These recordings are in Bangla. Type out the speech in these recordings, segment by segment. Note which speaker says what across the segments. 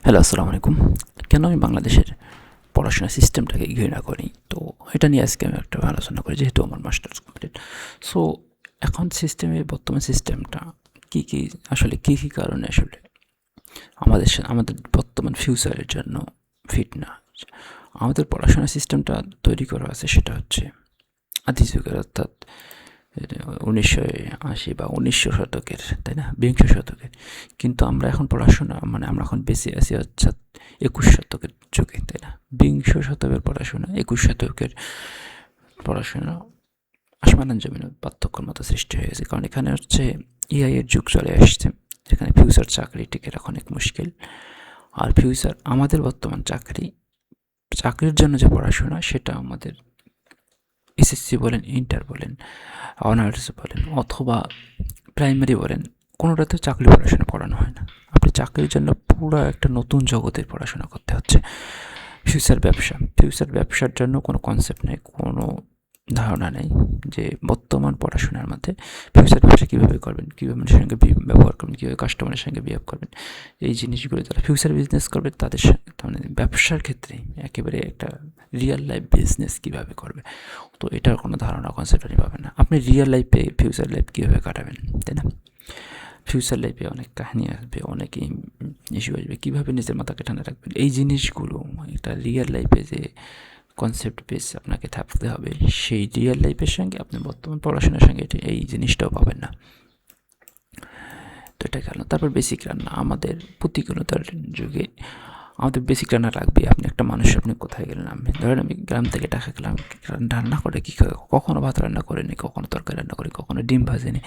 Speaker 1: হ্যালো, আসসালামু আলাইকুম। কেন আমি বাংলাদেশের পড়াশোনার সিস্টেমটাকে ঘৃণা করি? তো এটা নিয়ে আজকে আমি একটা আলোচনা করি, যেহেতু আমার মাস্টার্স কমপ্লিট। সো এখন বর্তমান সিস্টেমটা কী আসলে কী কারণে আসলে আমাদের বর্তমান ফিউচারের জন্য ফিট না। আমাদের পড়াশোনার সিস্টেমটা তৈরি করা আছে, সেটা হচ্ছে আদি যুগের, অর্থাৎ 1980 বা 1900 শতকের, তাই না, বিংশ শতকের। কিন্তু আমরা এখন আমরা এখন বেঁচে আছি হচ্ছে 21 শতকের যুগে, তাই না। বিংশ শতকের পড়াশোনা 21 শতকের পড়াশোনা আসমান জমিনের পার্থক্যর মতো সৃষ্টি হয়ে গেছে। কারণ এখানে হচ্ছে এআই এর যুগ চলে আসছে, যেখানে ফিউচার চাকরি টিকে রাখা অনেক মুশকিল। আর আমাদের বর্তমান চাকরির জন্য যে পড়াশোনা, সেটা আমাদের এসএসসি বলেন, ইন্টার বলেন, অনার্স বলেন, অথবা প্রাইমারি বলেন, কোনোটাতে চাকরি পড়াশোনা পড়ানো হয় না। আপনি চাকরির জন্য পুরো একটা নতুন জগতের পড়াশোনা করতে হচ্ছে। ফিউচার ব্যবসার জন্য কোনো কনসেপ্ট নেই, কোনো ধারণা নেই যে বর্তমান পড়াশোনার মধ্যে ফিউচার ব্যবসা কীভাবে করবেন, কীভাবে মানুষের সঙ্গে ব্যবহার করবেন, কীভাবে কাস্টমারের সঙ্গে বিহেভ করবেন। এই জিনিসগুলো যারা ফিউচার বিজনেস করবে তাদের মানে ব্যবসার ক্ষেত্রে একেবারে একটা রিয়েল লাইফ বিজনেস কীভাবে করবে, তো এটার কোনো ধারণা কনসেপ্ট আপনি পাবেন না। আপনি রিয়েল লাইফে ফিউচার লাইফ কীভাবে কাটাবেন, তাই না। ফিউচার লাইফে অনেক কাহিনী আসবে, অনেক ইস্যু আসবে, কীভাবে নিজের মাথাকে ঠান্ডা রাখবেন, এই জিনিসগুলো একটা রিয়েল লাইফে যে কনসেপ্ট বেস আপনাকে থাকতে হবে, সেই রিয়েল লাইফের সঙ্গে আপনি বর্তমান পড়াশোনার সঙ্গে এই জিনিসটাও পাবেন না। তো এটা গেল। তারপর বেসিক রান্না। আমাদের প্রতিকূলতার যুগে আমাদের বেসিক রান্না লাগবে। আপনি একটা মানুষ, আপনি কোথায় গেলেন, আমি ধরেন আমি গ্রাম থেকে টাকা খেলাম, রান্না করে কী খাবে, কখনো ভাত রান্না করিনি, কখনো তরকারি রান্না করি, কখনো ডিম ভাজেনি।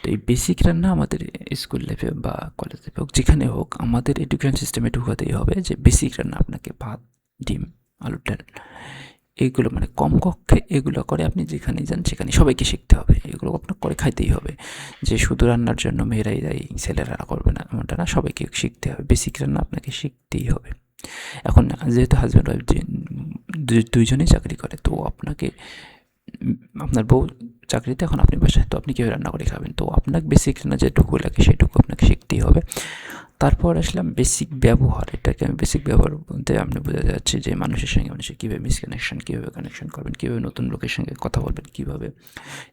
Speaker 1: তো এই বেসিক রান্না আমাদের স্কুল লাইফে বা কলেজ লাইফে হোক, যেখানে হোক, আমাদের এডুকেশন সিস্টেমে ঢুকাতেই হবে যে বেসিক রান্না আপনাকে ভাত, ডিম, আলুর ডাল, এইগুলো মানে কমপক্ষে এগুলো করে আপনি যেখানে যান সেখানে সবাইকে শিখতে হবে। এগুলো আপনার করে খাইতেই হবে। যে শুধু রান্নার জন্য মেয়েরাই দায়ী, ছেলেরা করবে না এমনটা না, সবাইকে শিখতে হবে। বেসিক রান্না আপনাকে শিখতেই হবে। এখন যেহেতু হাজব্যান্ড ওয়াইফ দুইজনেই চাকরি করে, তো আপনার বউ চাকরিতে, এখন আপনি বাসায়, তো আপনি কীভাবে রান্না করে খাবেন, তো আপনাকে বেসিক রান্না যেটুকু লাগে সেটুকু আপনাকে শিখতেই হবে। তারপর আসলাম বেসিক ব্যবহার। এটাকে আমি বেসিক ব্যবহার বলতে আপনি বোঝা যাচ্ছে যে মানুষের সঙ্গে মানুষের কীভাবে কীভাবে কানেকশন করবেন, কীভাবে নতুন লোকের সঙ্গে কথা বলবেন, কীভাবে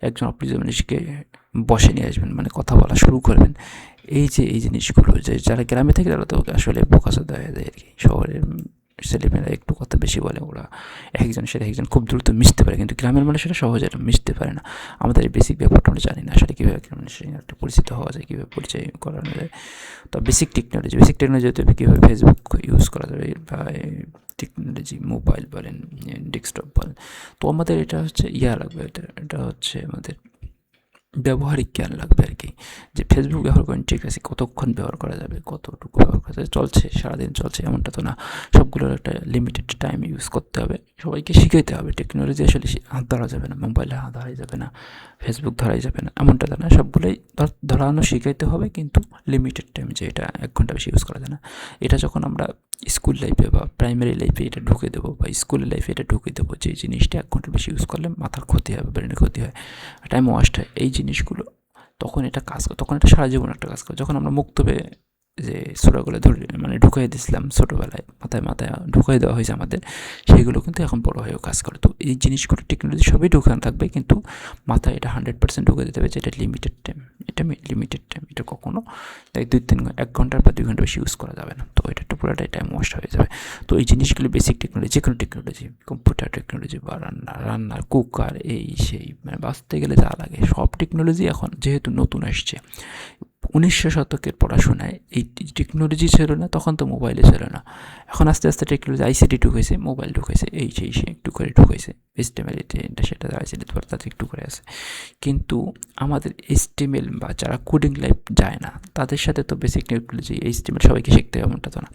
Speaker 1: একজন অপরিচিত মানুষকে বসে নিয়ে আসবেন, মানে কথা বলা শুরু করবেন। এই জিনিসগুলো যে যারা গ্রামে থাকে তারা তো আসলে বোকাচোদা হয়ে যায় আর কি। শহরের ছেলেমেয়েরা একটু কথা বেশি বলে, ওরা একজনের সাথে একজন খুব দ্রুত মিশতে পারে, কিন্তু গ্রামের মানুষেরা সহজে মিশতে পারে না। আমাদের এই বেসিক ব্যাপারটা আমরা জানি না আসলে কীভাবে মানুষের সঙ্গে একটা পরিচিত হওয়া যায়, কীভাবে পরিচয় করানো যায়। তো বেসিক টেকনোলজি হতে কীভাবে ফেসবুক ইউজ করা যাবে, বা টেকনোলজি, মোবাইল বলেন, ডেস্কটপ বলেন। তো আমাদের এটা হচ্ছে লাগবে, এটা হচ্ছে আমাদের ব্যবহারিক জ্ঞান লাগবে আর কি। যে ফেসবুক ব্যবহার করেন, ঠিক আছে, কতক্ষণ ব্যবহার করা যাবে, কতটুকু ব্যবহার করা যাবে, চলছে সারাদিন চলছে এমনটা তো না। সবগুলোর একটা লিমিটেড টাইম ইউজ করতে হবে, সবাইকে শিখাইতে হবে। টেকনোলজি আসলে হাত ধরা যাবে না, মোবাইলে হাত ধরাই যাবে না, ফেসবুক ধরাই যাবে না, এমনটা তো না। সবগুলোই ধরানো শিখাইতে হবে, কিন্তু লিমিটেড টাইম, যে এটা 1 ঘন্টা বেশি ইউজ করা যায় না। এটা যখন আমরা স্কুল লাইফে বা প্রাইমারি লাইফে এটা ঢুকে দেবো, বা স্কুল লাইফে এটা ঢুকে দেবো, যে জিনিসটা 1 ঘন্টা বেশি ইউজ করলে মাথার ক্ষতি হবে, ব্রেনের ক্ষতি হয়, টাইম ওয়াস্ট হয়, এই জিনিসগুলো, তখন এটা কাজ করে, তখন এটা সারা জীবন একটা কাজ করে। যখন আমরা মুক্ত পেয়ে যে ছোটোগুলো ধরে মানে ঢুকাই দিয়েছিলাম ছোটোবেলায়, মাথায় ঢুকাই দেওয়া হয়েছে আমাদের, সেগুলো কিন্তু এখন বড় হয়েও কাজ করে। তো এই জিনিসগুলো টেকনোলজি সবই ঢুকানো থাকবে, কিন্তু মাথায় এটা 100% ঢুকে দিতে হবে যে এটা লিমিটেড টাইম, এটা কখনো 1 ঘন্টা বা 2 ঘন্টা বেশি ইউজ করা যাবে না। তো এটা পুরোটাই টাইম ওয়েস্ট হয়ে যাবে। তো এই জিনিসগুলো বেসিক টেকনোলজি, যে কোনো টেকনোলজি, কম্পিউটার টেকনোলজি বা রান্নার কুকার, এই সেই, মানে বাঁচতে গেলে যা লাগে সব টেকনোলজি এখন যেহেতু নতুন আসছে। 1900 শতকের পড়াশোনায় এই টেকনোলজি ছিল না, তখন তো মোবাইলে ছিল না। এখন আস্তে আস্তে টেকনোলজি, আইসিটি ঢুকেছে, মোবাইল ঢুকেছে, এই সেই একটু করে ঢুকেছে, এটা সেটা আইসিটি তাদের একটু করে আছে। কিন্তু আমাদের HTML বা যারা কোডিং লাইফ যায় না, তাদের সাথে তো বেসিক টেকনোলজি HTML সবাইকে শিখতে হবে এমনটা তো না।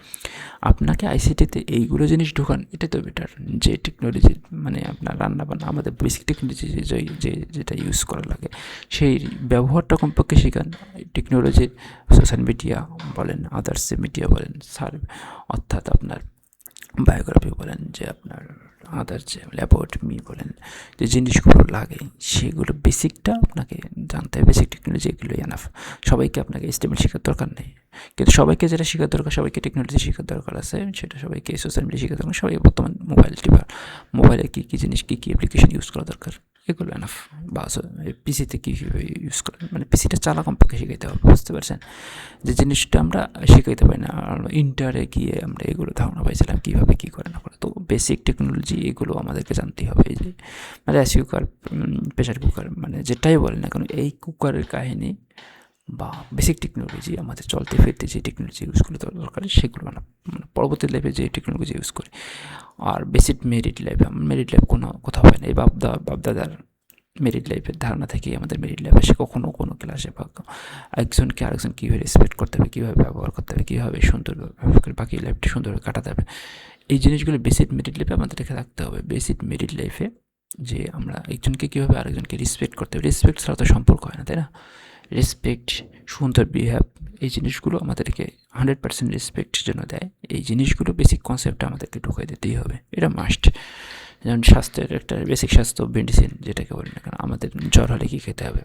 Speaker 1: আপনাকে আইসিটিতে এইগুলো জিনিস ঢোকান, এটাই তো বেটার। যে টেকনোলজি মানে আপনার রান্নাবান্না, আমাদের বেসিক টেকনোলজি যেটা ইউজ করা লাগে, সেই ব্যবহারটা কমপক্ষে শেখান। টেকনোলজির সোশ্যাল মিডিয়া বলেন, আদার্স মিডিয়া বলেন, অর্থাৎ আপনার বায়োগ্রাফি বলেন, যে আপনার আদার যে ল্যাবরেটরি বলেন, যে জিনিসগুলো লাগে সেগুলো বেসিকটা আপনাকে জানতে হবে। বেসিক টেকনোলজি এগুলোই এনাফ। সবাইকে আপনাকে স্টেবল শেখার দরকার নেই, কিন্তু সবাইকে যেটা শেখার দরকার, সবাইকে টেকনোলজি শেখার দরকার আছে, সেটা সবাইকে সোশ্যাল মিডিয়া শেখার দরকার। সবাই বর্তমান মোবাইলে কী কী জিনিস, কী কী অ্যাপ্লিকেশন ইউজ করা দরকার, এগুলো এনাফ। বা পিসিতে কীভাবে ইউজ করে, মানে পিসিটা চালা কমপক্ষে শিখাইতে হবে, বুঝতে পারছেন? যে জিনিসটা আমরা শিখাইতে পারি না, ইন্টারে গিয়ে আমরা এগুলো ধারণা পাইছিলাম কীভাবে কী করে না করে। তো বেসিক টেকনোলজি এগুলো আমাদেরকে জানতেই হবে। এই যে মানে রাইস কুকার, প্রেশার কুকার, মানে যেটাই বলেন না কারণ এই কুকারের কাহিনী বা বেসিক টেকনোলজি আমাদের চলতে ফিরতে যে টেকনোলজি ইউজগুলো দরকার সেগুলো মানে পরবর্তী লাইফে যে টেকনোলজি ইউজ করি। আর বেসিক মেরিট লাইফ কোনো কোথাও হয় না। এই বাপদাদার মেরিট লাইফের ধারণা থেকেই আমাদের মেরিট লাইফ আসে। কখনও কোনো ক্লাসে বা একজনকে আরেকজন কীভাবে রেসপেক্ট করতে হবে, কীভাবে ব্যবহার করতে হবে, কীভাবে সুন্দরভাবে করে বাকি লাইফটা সুন্দরভাবে কাটাতে হবে, এই জিনিসগুলো বেসিক মেরিট লাইফে আমাদের দেখে রাখতে হবে। বেসিক মেরিট লাইফে যে আমরা একজনকে কীভাবে আরেকজনকে রেসপেক্ট করতে হবে, রেসপেক্ট ছাড়া তো সম্পর্ক হয় না, তাই না? রেসপেক্ট, সুন্দর বিহেভ, এই জিনিসগুলো আমাদেরকে 100% রেসপেক্ট জন্য দেয়। এই জিনিসগুলো বেসিক কনসেপ্টটা আমাদেরকে ঢুকিয়ে দিতেই হবে, এটা মাস্ট। যেমন স্বাস্থ্যের একটা বেসিক স্বাস্থ্য মেডিসিন যেটাকে বলি না কেন, আমাদের জ্বর হলে কী খেতে হবে,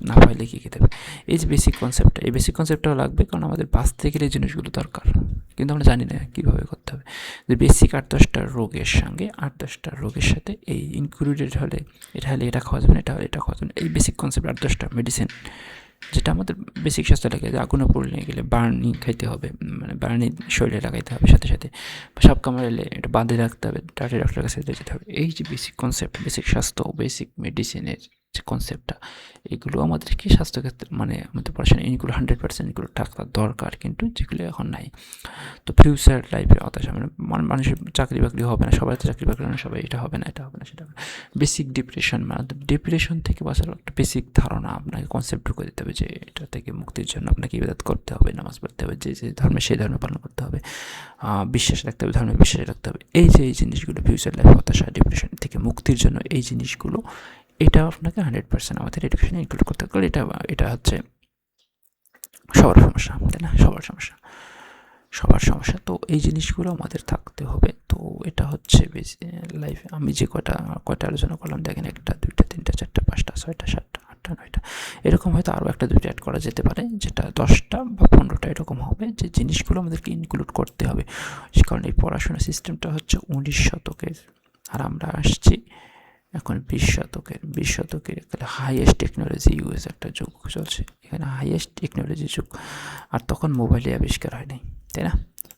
Speaker 1: না পাইলে কী খেতে হবে, এই যে বেসিক কনসেপ্টটা, এই বেসিক কনসেপ্টটাও লাগবে, কারণ আমাদের বাঁচতে গেলে এই জিনিসগুলো দরকার, কিন্তু আমরা জানি না কীভাবে করতে হবে। যে বেসিক 8-10টা রোগের সঙ্গে 8-10টা রোগের সাথে এই ইনক্লুডেড হলে এটা হলে এটা খাওয়া যাবে না, এটা হলে এটা খাওয়া যাবে না, এই বেসিক কনসেপ্ট 8-10টা মেডিসিন যেটা আমাদের বেসিক স্বাস্থ্য লাগে। যে আগুনে পড়লে গেলে বার্নি খাইতে হবে, মানে বার্নি শরীরে লাগাইতে হবে, সাথে সাথে সাপ কামড়ালে এটা বাঁধে রাখতে হবে, ডাক্তারের কাছে যেতে হবে। এই যে বেসিক কনসেপ্ট, বেসিক স্বাস্থ্য, বেসিক মেডিসিনের যে কনসেপ্টটা, এগুলো আমাদেরকে স্বাস্থ্যক্ষেত্রে মানে আমাদের পড়াশোনা এগুলো 100% এগুলো থাকা দরকার, কিন্তু যেগুলো এখন নাই। তো ফিউচার লাইফে হতাশা, মানে মানুষের চাকরি বাকরি হবে না, সবাই তো চাকরি বাকরি না, সবাই এটা হবে না, এটা হবে না, সেটা হবে না। বেসিক ডিপ্রেশন, মানে ডিপ্রেশন থেকে বাঁচার একটা বেসিক ধারণা আপনাকে কনসেপ্ট ঢুকে দিতে হবে, যে এটা থেকে মুক্তির জন্য আপনাকে ইবাদত করতে হবে, নামাজ পড়তে হবে, যে যে ধর্মে সেই ধর্মে পালন করতে হবে, বিশ্বাস রাখতে হবে, ধর্মে বিশ্বাস রাখতে হবে। এই যে এই জিনিসগুলো ফিউচার লাইফ হতাশা ডিপ্রেশন থেকে মুক্তির জন্য এই জিনিসগুলো, এটা আপনাকে 100% আমাদের এডুকেশনে ইনক্লুড করতে হবে। এটা হচ্ছে সবার সমস্যা, তাই না? সবার সমস্যা। তো এই জিনিসগুলো আমাদের থাকতে হবে। তো এটা হচ্ছে লাইফে আমি যে কয়টা আলোচনা করলাম, দেখেন 1টা 2টা 3টা 4টা 5টা 6টা 7টা 8টা 9টা, এরকম হয়তো আরও 1টা 2টা অ্যাড করা যেতে পারে, যেটা 10টা বা 15টা এরকম হবে, যে জিনিসগুলো আমাদেরকে ইনক্লুড করতে হবে। কারণ এই পড়াশোনা সিস্টেমটা হচ্ছে 19 শতকের, আর আমরা আসছি এখন 20 শতকের হাইয়েস্ট টেকনোলজি ইউজ একটা যুগ চলছে, এখানে হাইয়েস্ট টেকনোলজি যুগ। আর তখন মোবাইলে আবিষ্কার হয়নি, তাই না?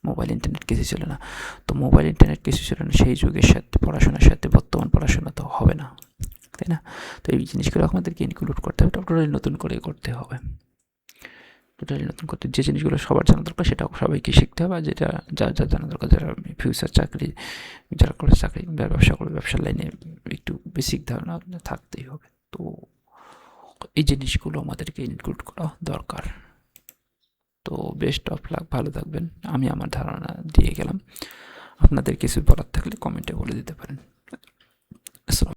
Speaker 1: মোবাইল ইন্টারনেট কিছু ছিল না। তো মোবাইল ইন্টারনেট কিছু ছিল না, সেই যুগের সাথে পড়াশোনার সাথে বর্তমান পড়াশোনা তো হবে না, তাই না? তো এই জিনিসগুলো আমাদেরকে ইনক্লুড করতে হবে, টোটালি নতুন করে করতে হবে। টোটালি নতুন করতে, যে জিনিসগুলো সবার জানা দরকার সেটা সবাইকে শিখতে হবে। আর যেটা যা জানা দরকার, যারা ফিউচার চাকরি, যারা করে চাকরি, যারা ব্যবসা করবে, ব্যবসার লাইনে একটু বেসিক ধারণা থাকতেই হবে। তো এই জিনিসগুলো আমাদেরকে ইনক্লুড করা দরকার। তো বেস্ট অফ লাক, ভালো থাকবেন। আমি আমার ধারণা দিয়ে গেলাম, আপনাদের কিছু বলার থাকলে কমেন্টে বলে দিতে পারেন।